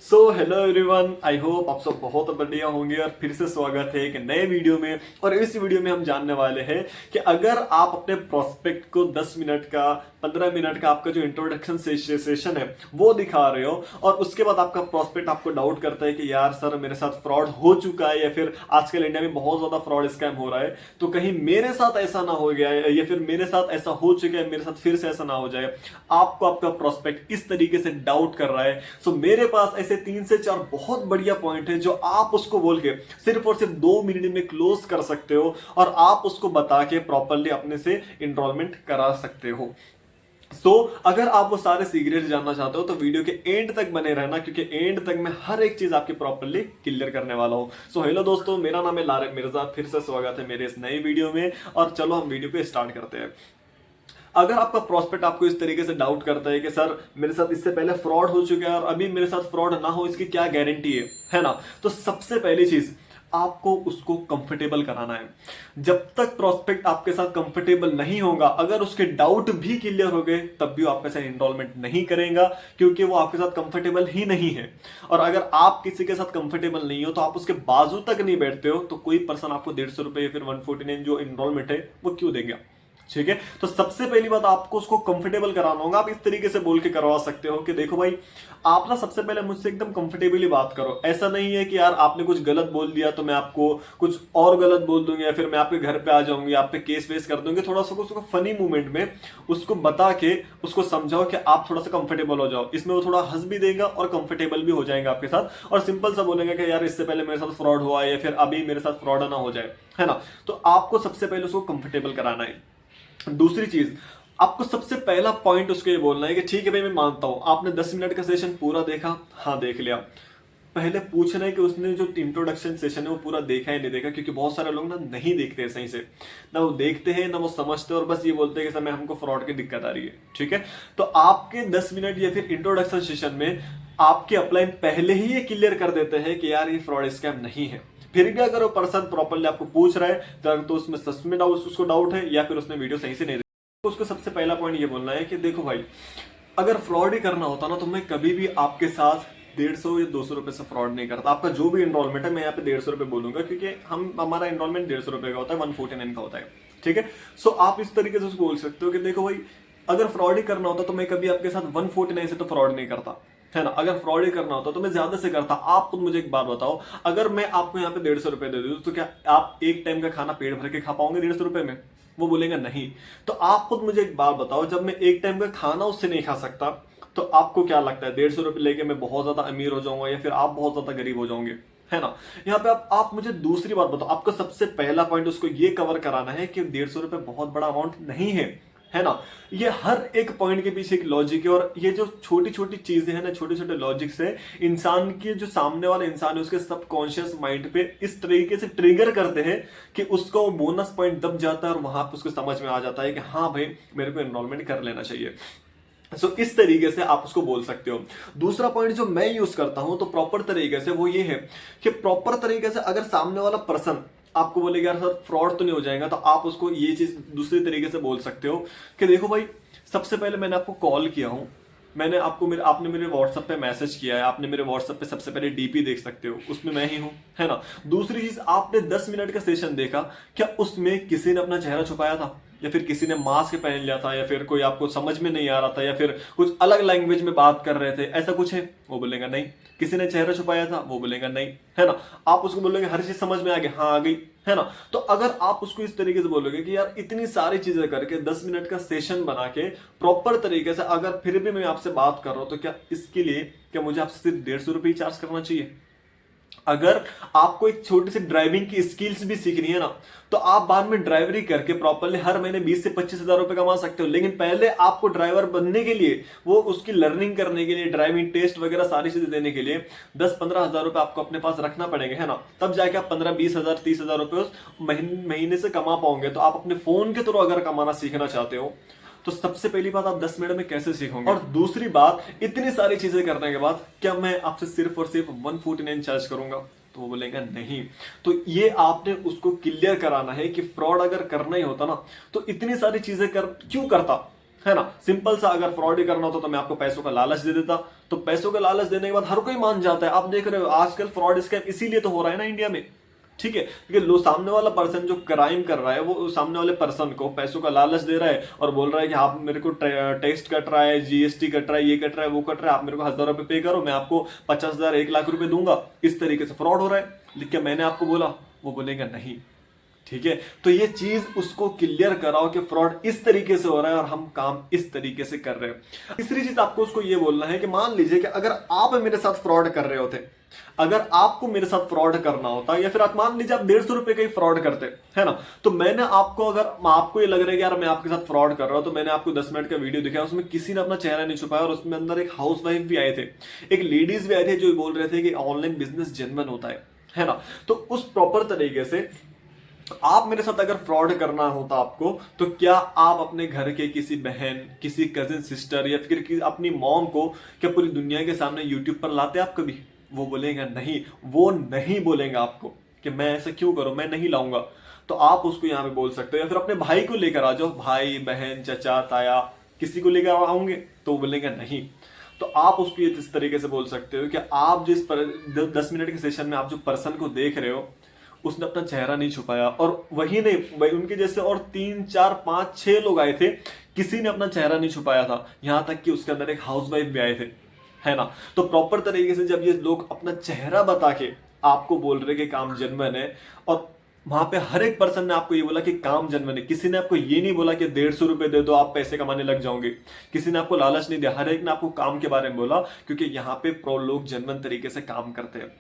Hello everyone, I hope आप सब बहुत बढ़िया होंगे और फिर से स्वागत है एक नए वीडियो में। और इस वीडियो में हम जानने वाले हैं कि अगर आप अपने प्रोस्पेक्ट को 10 मिनट का 15 मिनट का आपका जो इंट्रोडक्शन सेशन है वो दिखा रहे हो और उसके बाद आपका प्रोस्पेक्ट आपको डाउट करता है कि यार सर मेरे साथ फ्रॉड हो चुका है या फिर आजकल इंडिया में बहुत ज्यादा फ्रॉड स्कैम हो रहा है, तो कहीं मेरे साथ ऐसा ना हो गया है या फिर मेरे साथ ऐसा हो चुका है, मेरे साथ फिर से ऐसा ना हो जाए। आपको आपका प्रोस्पेक्ट इस तरीके से डाउट कर रहा है। मेरे पास ऐसे 3 से 4 बहुत बढ़िया पॉइंट है जो आप उसको बोल के सिर्फ और सिर्फ 2 मिनट में क्लोज कर सकते हो और आप उसको बता के प्रॉपरली अपने से इनरोलमेंट करा सकते हो। अगर आप वो सारे सीक्रेट जानना चाहते हो तो वीडियो के एंड तक बने रहना, क्योंकि एंड तक मैं हर एक चीज आपकी प्रॉपरली क्लियर करने वाला हूं। हेलो दोस्तों, मेरा नाम है लारिक मिर्जा, फिर से स्वागत है मेरे इस नई वीडियो में। और चलो हम वीडियो को स्टार्ट करते हैं। अगर आपका प्रोस्पेक्ट आपको इस तरीके से डाउट करता है कि सर मेरे साथ इससे पहले फ्रॉड हो चुका है और अभी मेरे साथ फ्रॉड ना हो, इसकी क्या गारंटी है ना? तो सबसे पहली चीज, आपको उसको कंफर्टेबल कराना है। जब तक प्रोस्पेक्ट आपके साथ कंफर्टेबल नहीं होगा, अगर उसके डाउट भी क्लियर हो गए तब भी वो आपके साथ इनरोलमेंट नहीं करेगा, क्योंकि वो आपके साथ कंफर्टेबल ही नहीं है। और अगर आप किसी के साथ कंफर्टेबल नहीं हो तो आप उसके बाजू तक नहीं बैठते हो, तो कोई पर्सन आपको 150 रुपए या फिर 149 जो इनरोलमेंट है वो क्यों देगा? ठीक है, तो सबसे पहली बात, आपको उसको कंफर्टेबल कराना होगा। आप इस तरीके से बोल के करवा सकते हो कि देखो भाई, आप ना सबसे पहले मुझसे एकदम कंफर्टेबली बात करो। ऐसा नहीं है कि यार आपने कुछ गलत बोल दिया तो मैं आपको कुछ और गलत बोल दूंगी या फिर मैं आपके घर पे आ जाऊंगी, आप पे केस वेस कर दूंगी। थोड़ा सा उसको फनी मूवमेंट में उसको बता के उसको समझाओ कि आप थोड़ा सा कंफर्टेबल हो जाओ। इसमें वो थोड़ा हंस भी देगा और कंफर्टेबल भी हो जाएगा आपके साथ, और सिंपल सा बोलेंगे कि यार इससे पहले मेरे साथ फ्रॉड हुआ है या फिर अभी मेरे साथ फ्रॉड ना हो जाए, है ना? तो आपको सबसे पहले उसको कंफर्टेबल कराना है। दूसरी चीज, आपको सबसे पहला पॉइंट उसको ये बोलना है कि ठीक है भाई, मैं मानता हूं आपने 10 मिनट का सेशन पूरा देखा। हाँ, देख लिया। पहले पूछना है कि उसने जो इंट्रोडक्शन सेशन है वो पूरा देखा है नहीं देखा, क्योंकि बहुत सारे लोग ना नहीं देखते हैं सही से, ना वो देखते हैं ना वो समझते हैं और बस ये बोलते हैं कि समय हमको फ्रॉड की दिक्कत आ रही है। ठीक है, तो आपके 10 मिनट या फिर इंट्रोडक्शन सेशन में आपके अपलाइन पहले ही ये क्लियर कर देते हैं कि यार ये फ्रॉड स्कैम नहीं है। फिर भी अगर वो पर्सन प्रॉपरली आपको पूछ रहा है तो उसमें सच में डाउट उसको डाउट है या फिर उसने वीडियो सही से नहीं देखी। तो उसको सबसे पहला पॉइंट ये बोलना है कि देखो भाई, अगर फ्रॉड ही करना होता ना तो मैं कभी भी आपके साथ 150 या 200 रुपए से फ्रॉड नहीं करता। आपका जो भी इनरोलमेंट है, मैं यहाँ पे 150 रुपए बोलूंगा क्योंकि हमारा इनरोलमेंट 150 रुपए का होता है, 149 का होता है। ठीक है, आप इस तरीके से उसको बोल सकते हो कि देखो भाई, अगर फ्रॉड ही करना होता तो मैं कभी आपके साथ 149 से तो फ्रॉड नहीं करता, है ना? अगर फ्रॉड ही करना होता तो मैं ज्यादा से करता। आप खुद मुझे एक बात बताओ, अगर मैं आपको यहाँ पे 150 रुपए दे दूं तो क्या आप एक टाइम का खाना पेट भर के खा पाओगे 150 रुपए में? वो बोलेगा नहीं। तो आप खुद मुझे एक बात बताओ, जब मैं एक टाइम का खाना उससे नहीं खा सकता तो आपको क्या लगता है 150 रुपए लेके मैं बहुत ज्यादा अमीर हो जाऊंगा या फिर आप बहुत ज्यादा गरीब हो जाओगे, है ना? यहाँ पे आप मुझे दूसरी बात बताओ, आपको सबसे पहला पॉइंट उसको ये कवर कराना है कि 150 रुपए बहुत बड़ा अमाउंट नहीं है ना? ये हर एक पॉइंट के पीछे एक लॉजिक है, और ये जो छोटी छोटी चीजें हैं ना, छोटे छोटे लॉजिक्स है, इंसान के जो सामने वाला इंसान है उसके सबकॉन्शियस माइंड पे इस तरीके से ट्रिगर करते हैं कि उसको बोनस पॉइंट दब जाता है और वहां पे उसको समझ में आ जाता है कि हाँ भाई, मेरे को एनरोलमेंट कर लेना चाहिए। इस तरीके से आप उसको बोल सकते हो। दूसरा पॉइंट जो मैं यूज करता हूं तो प्रॉपर तरीके से, वो ये है कि प्रॉपर तरीके से अगर सामने वाला पर्सन आपको बोलेगा यार सर फ्रॉड तो नहीं हो जाएगा, तो आप उसको ये चीज दूसरी तरीके से बोल सकते हो कि देखो भाई, सबसे पहले मैंने आपको कॉल किया हूं, मैंने आपने मेरे व्हाट्सएप पे मैसेज किया है, आपने मेरे व्हाट्सएप पे सबसे पहले डीपी देख सकते हो, उसमें मैं ही हूं, है ना? दूसरी चीज, आपने 10 मिनट का सेशन देखा, क्या उसमें किसी ने अपना चेहरा छुपाया था या फिर किसी ने मास्क पहन लिया था या फिर कोई आपको समझ में नहीं आ रहा था या फिर कुछ अलग लैंग्वेज में बात कर रहे थे, ऐसा कुछ है? वो बोलेगा नहीं। किसी ने चेहरा छुपाया था? वो बोलेगा नहीं, है ना? आप उसको बोलोगे हर चीज समझ में आ गई? हाँ आ गई, है ना? तो अगर आप उसको इस तरीके से बोलोगे कि यार इतनी सारी चीजें करके 10 मिनट का सेशन बना के प्रॉपर तरीके से, अगर फिर भी मैं आपसे बात कर रहा हूं तो क्या इसके लिए क्या मुझे आपसे सिर्फ 150 रुपये चार्ज करना चाहिए? अगर आपको एक छोटी सी ड्राइविंग की स्किल्स भी सीखनी है ना, तो आप बाद में ड्राइवरी करके प्रॉपरली हर महीने 20 से 25 हजार रुपए कमा सकते हो। लेकिन पहले आपको ड्राइवर बनने के लिए, वो उसकी लर्निंग करने के लिए, ड्राइविंग टेस्ट वगैरह सारी चीजें देने के लिए 10-15 हजार रुपए आपको अपने पास रखना पड़ेगा, है ना? तब जाके आप 15-20 हजार 30 हजार रुपए उस महीने से कमा पाओगे। तो आप अपने फोन के थ्रू अगर कमाना सीखना चाहते हो तो सबसे पहली बात, आप 10 मिनट में कैसे सीखोगे? और दूसरी बात, इतनी सारी चीजें करने के बाद क्या मैं आपसे सिर्फ और सिर्फ 149 चार्ज करूंगा? तो वो बोलेगा नहीं। तो ये आपने उसको क्लियर कराना है कि फ्रॉड अगर करना ही होता ना तो इतनी सारी चीजें कर क्यों करता? है ना। सिंपल सा, अगर फ्रॉड ही करना होता तो मैं आपको पैसों का लालच दे देता, तो पैसों का लालच देने के बाद हर कोई मान जाता है। आप देख रहे हो आजकल फ्रॉड स्कैम इसीलिए तो हो रहा है ना इंडिया में, ठीक है, क्योंकि लो सामने वाला पर्सन जो क्राइम कर रहा है वो सामने वाले पर्सन को पैसों का लालच दे रहा है और बोल रहा है कि आप मेरे को टैक्स कट रहा है, जीएसटी कट रहा है, ये कट रहा है, वो कट रहा है, आप मेरे को 1,000 रुपए पे करो, मैं आपको 50,000 1 लाख रुपए दूंगा। इस तरीके से फ्रॉड हो रहा है। लेकिन मैंने आपको बोला, वो बोलेगा नहीं, ठीक है। तो ये चीज उसको क्लियर कराओ कि फ्रॉड इस तरीके से हो रहा है और हम काम इस तरीके से कर रहे हैं। तीसरी चीज आपको उसको ये बोलना है कि मान लीजिए कि अगर आप मेरे साथ फ्रॉड कर रहे होते, अगर आपको मेरे साथ फ्रॉड करना होता, या फिर आप मान लीजिए आप 150 रुपए का ही फ्रॉड करते, है ना, तो मैंने आपको, अगर आपको ये लग रहा है कि यार मैं आपके साथ फ्रॉड कर रहा हूं, तो मैंने आपको 10 मिनट का वीडियो दिखाया, उसमें किसी ने अपना चेहरा नहीं छुपाया और उसमें अंदर एक हाउस वाइफ भी आए थे, एक लेडीज भी आए थे जो बोल रहे थे कि ऑनलाइन बिजनेस जेन्युइन होता है ना। तो उस प्रॉपर तरीके से आप मेरे साथ अगर फ्रॉड करना होता आपको, तो क्या आप अपने घर के किसी बहन, किसी कजिन सिस्टर या फिर अपनी मॉम को क्या पूरी दुनिया के सामने यूट्यूब पर लाते आप कभी? वो बोलेगा नहीं, वो नहीं बोलेगा आपको कि मैं ऐसा क्यों करूं, मैं नहीं लाऊंगा। तो आप उसको यहाँ पे बोल सकते हो, या फिर अपने भाई को लेकर आ जाओ, भाई बहन चाचा ताया किसी को लेकर आओगे तो वो बोलेगा नहीं। तो आप उसको इस तरीके से बोल सकते हो कि आप जिस 10 मिनट के सेशन में आप जो पर्सन को देख रहे हो उसने अपना चेहरा नहीं छुपाया, और वही नहीं, वही उनके जैसे और 3 4 5 6 लोग आए थे, किसी ने अपना चेहरा नहीं छुपाया था, यहां तक कि उसके अंदर एक हाउसवाइफ भी आए थे, है ना। तो प्रॉपर तरीके से जब ये लोग अपना चेहरा बता के आपको बोल रहे कि काम जेन्युइन है, और वहां पे हर एक पर्सन ने आपको ये बोला कि काम जेन्युइन है, किसी ने आपको ये नहीं बोला कि 150 रुपए दे दो आप पैसे कमाने लग जाओगे, किसी ने आपको लालच नहीं दिया, हर एक ने आपको काम के बारे में बोला, क्योंकि यहाँ पे प्रो लोग जेन्युइन तरीके से काम करते हैं।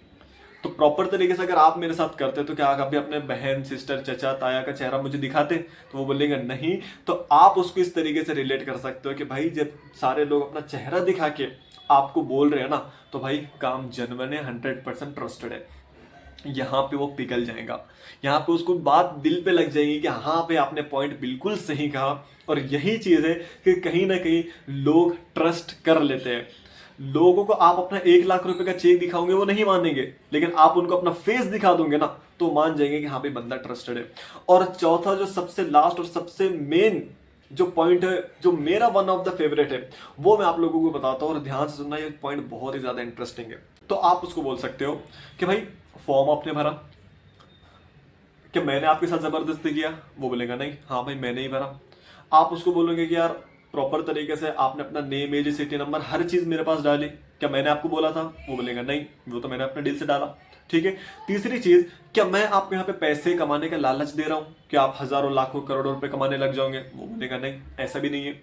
तो प्रॉपर तरीके से अगर आप मेरे साथ करते तो क्या आप कभी अपने बहन सिस्टर चचा ताया का चेहरा मुझे दिखाते? तो वो बोलेगा नहीं। तो आप उसको इस तरीके से रिलेट कर सकते हो कि भाई जब सारे लोग अपना चेहरा दिखा के आपको बोल रहे हैं ना, तो भाई काम जेन्युइन है, 100% ट्रस्टेड है। यहाँ पे वो पिघल जाएगा, यहाँ पे उसको बात दिल पे लग जाएगी कि हाँ पे आपने पॉइंट बिल्कुल सही कहा। और यही चीज है कि कहीं ना कहीं लोग ट्रस्ट कर लेते हैं। लोगों को आप अपना 1 लाख रुपए का चेक दिखाओगे वो नहीं मानेंगे, लेकिन आप उनको अपना फेस दिखा दोगे ना तो मान जाएंगे कि हाँ भाई बंदा ट्रस्टेड है। और चौथा जो सबसे लास्ट और सबसे मेन जो पॉइंट है, जो मेरा वन ऑफ द फेवरेट है, वो मैं आप लोगों को बताता हूँ और ध्यान से सुनना, ये पॉइंट बहुत ही ज्यादा इंटरेस्टिंग है। तो आप उसको बोल सकते हो कि भाई फॉर्म आपने भरा, कि मैंने आपके साथ जबरदस्ती किया? वो बोलेगा नहीं, हाँ भाई मैंने ही भरा। आप उसको बोलोगे कि यार प्रॉपर तरीके से आपने अपना नेम एज सिटी नंबर हर चीज मेरे पास डाली, क्या मैंने आपको बोला था? वो बोलेगा नहीं, वो तो मैंने अपने दिल से डाला, ठीक है। तीसरी चीज, क्या मैं आपको यहाँ पे पैसे कमाने का लालच दे रहा हूँ, क्या आप हजारों लाखों करोड़ों रुपए कमाने लग जाओगे? वो बोलेगा नहीं, ऐसा भी नहीं है।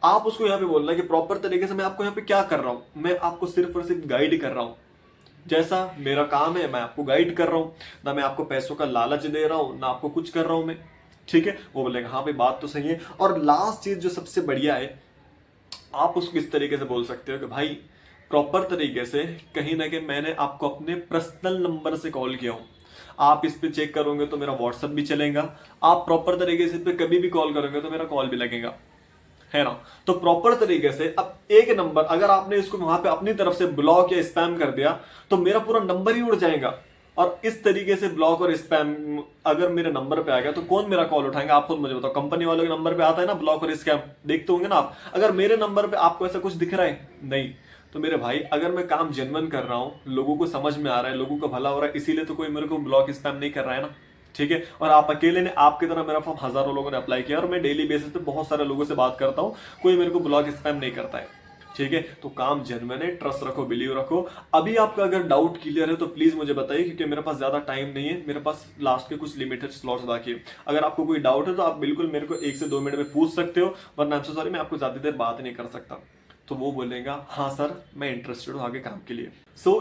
आप उसको यहाँ पे बोलना है कि प्रॉपर तरीके से मैं आपको यहाँ पे क्या कर रहा हूँ, मैं आपको सिर्फ और सिर्फ गाइड कर रहा हूँ, जैसा मेरा काम है मैं आपको गाइड कर रहा हूँ, ना मैं आपको पैसों का लालच दे रहा हूँ, ना आपको कुछ कर रहा हूँ मैं, ठीक है। वो बोलेगा हाँ भाई बात तो सही है। और लास्ट चीज जो सबसे बढ़िया है, आप उसको इस तरीके से बोल सकते हो कि भाई प्रॉपर तरीके से कहीं ना कहीं मैंने आपको अपने पर्सनल नंबर से कॉल किया हूं, आप इस पे चेक करोगे तो मेरा व्हाट्सएप भी चलेगा, आप प्रॉपर तरीके से इस पे कभी भी कॉल करोगे तो मेरा कॉल भी लगेगा, है ना। तो प्रॉपर तरीके से अब एक नंबर अगर आपने इसको वहां पे अपनी तरफ से ब्लॉक या स्पैम कर दिया तो मेरा पूरा नंबर ही उड़ जाएगा। और इस तरीके से ब्लॉक और स्पैम अगर मेरे नंबर पे आ गया तो कौन मेरा कॉल उठाएगा? आप खुद मुझे बताओ। कंपनी वालों के नंबर पे आता है ना ब्लॉक और स्कैम, देखते होंगे ना आप। अगर मेरे नंबर पे आपको ऐसा कुछ दिख रहा है नहीं, तो मेरे भाई अगर मैं काम जेन्युइन कर रहा हूँ, लोगों को समझ में आ रहा है, लोगों का भला हो रहा है, इसीलिए तो कोई मेरे को ब्लॉक स्पैम नहीं कर रहा है ना, ठीक है। और आप अकेले ने, आपकी तरह मेरा फॉर्म हजारों लोगों ने अप्लाई किया और मैं डेली बेसिस पे बहुत सारे लोगों से बात करता हूँ, कोई मेरे को ब्लॉक स्पैम नहीं करता है, ठीक है। तो काम जेन्युइन है, ट्रस्ट रखो, बिलीव रखो। अभी आपका अगर डाउट क्लियर है तो प्लीज मुझे बताइए, क्योंकि मेरे पास ज्यादा टाइम नहीं है, मेरे पास लास्ट के कुछ लिमिटेड स्लॉट्स बाकी है। अगर आपको कोई डाउट है तो आप बिल्कुल मेरे को 1 से 2 मिनट में पूछ सकते हो, वरना सॉरी मैं आपको ज्यादा देर बात नहीं कर सकता। तो वो बोलेगा हाँ सर मैं इंटरेस्टेड हूँ आगे काम के लिए।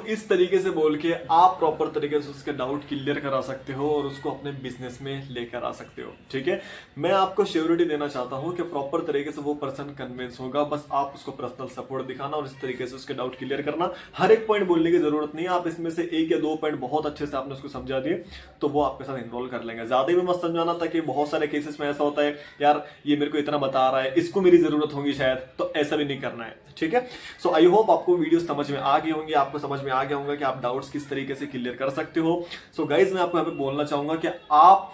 इस तरीके से बोल के आप प्रॉपर तरीके से उसके डाउट क्लियर करा सकते हो और उसको अपने बिजनेस में लेकर आ सकते हो, ठीक है। मैं आपको श्योरिटी देना चाहता हूँ कि प्रॉपर तरीके से वो पर्सन कन्विंस होगा, बस आप उसको पर्सनल सपोर्ट दिखाना और इस तरीके से उसके डाउट क्लियर करना। हर एक पॉइंट बोलने की जरूरत नहीं है, आप इसमें से 1 या 2 पॉइंट बहुत अच्छे से आपने उसको समझा दिए तो वो आपके साथ इन्वॉल्व कर लेंगे। ज्यादा भी मत समझाना, ताकि बहुत सारे केसेस में ऐसा होता है यार ये मेरे को इतना बता रहा है, इसको मेरी जरूरत होगी शायद, तो ऐसा भी नहीं करना है, ठीक है। सो आई होप आपको वीडियो समझ में आ गई होंगी, आपको समझ में आ गया होगा कि आप डाउट्स किस तरीके से क्लियर कर सकते हो। सो गाइज मैं आपको यहाँ पे बोलना चाहूंगा कि आप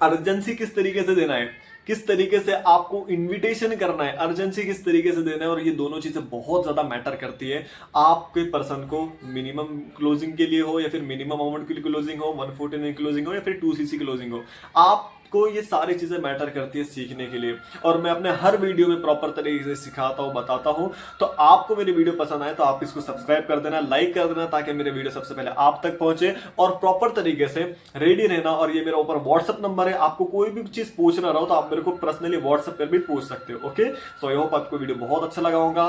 अर्जेंसी किस तरीके से देना है किस तरीके से आपको इनविटेशन करना है, अर्जेंसी किस तरीके से देना है, और ये दोनों चीजें बहुत ज्यादा मैटर करती है आपके पर्सन को मिनिमम क्लोजिंग के लिए हो या फिर मिनिमम अमाउंट के लिए क्लोजिंग हो, 149 क्लोजिंग हो या फिर 2cc क्लोजिंग हो। आपको ये सारी चीजें मैटर करती है सीखने के लिए, और मैं अपने हर वीडियो में प्रॉपर तरीके से सिखाता हूं, बताता हूं। तो आपको मेरी वीडियो पसंद आए तो आप इसको सब्सक्राइब कर देना, लाइक कर देना, ताकि मेरे वीडियो सबसे पहले आप तक पहुंचे, और प्रॉपर तरीके से रेडी रहना। और ये मेरा ऊपर व्हाट्सएप नंबर है, आपको कोई भी चीज पूछना रहो तो आप मेरे को पर्सनली व्हाट्सएप पर भी पूछ सकते हो। ओके, सो आई होप आपको वीडियो बहुत अच्छा लगा होगा।